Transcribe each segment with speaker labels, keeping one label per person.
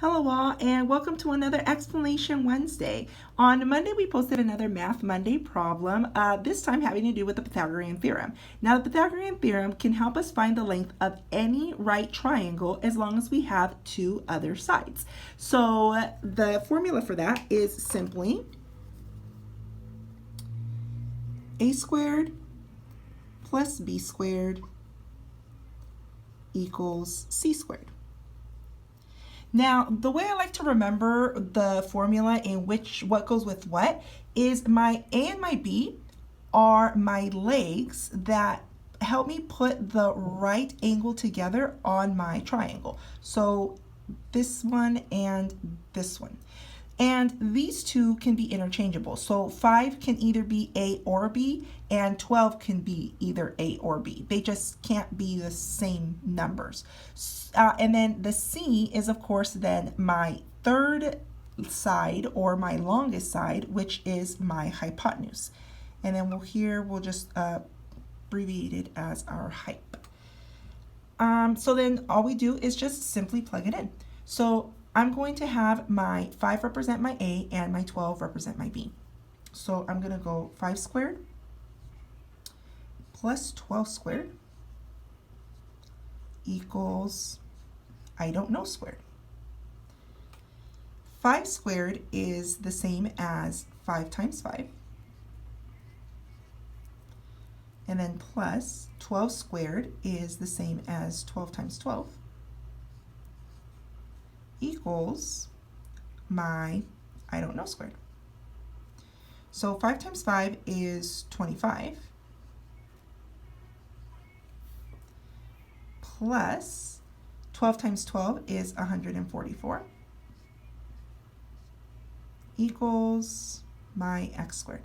Speaker 1: Hello all, and welcome to another Explanation Wednesday. On Monday we posted another Math Monday problem, this time having to do with the Pythagorean Theorem. Now the Pythagorean Theorem can help us find the length of any right triangle as long as we have two other sides. So the formula for that is simply a squared plus b squared equals c squared. Now, the way I like to remember the formula in which what goes with what is my A and my B are my legs that help me put the right angle together on my triangle. So this one and this one. And these two can be interchangeable. So 5 can either be A or B, and 12 can be either A or B. They just can't be the same numbers. And then the C is, of course, then my third side or my longest side, which is my hypotenuse. And then we'll just abbreviate it as our height. So then all we do is just simply plug it in. So I'm going to have my 5 represent my A and my 12 represent my B. So I'm going to go 5 squared plus 12 squared equals I don't know squared. 5 squared is the same as 5 times 5. And then plus 12 squared is the same as 12 times 12. Equals my I don't know squared. So 5 times 5 is 25 plus 12 times 12 is 144 equals my x squared.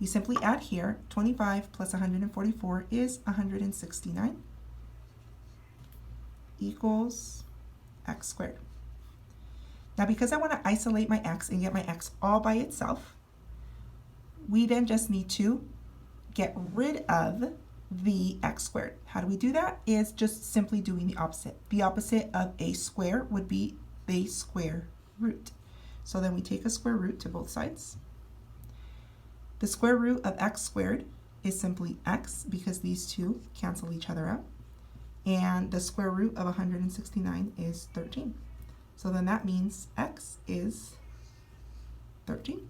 Speaker 1: We simply add here 25 plus 144 is 169 equals x squared. Now because I want to isolate my x and get my x all by itself, we then just need to get rid of the x squared. How do we do that? Is just simply doing the opposite. The opposite of a square would be the square root. So then we take a square root to both sides. The square root of x squared is simply x because these two cancel each other out. And the square root of 169 is 13. So then that means x is 13.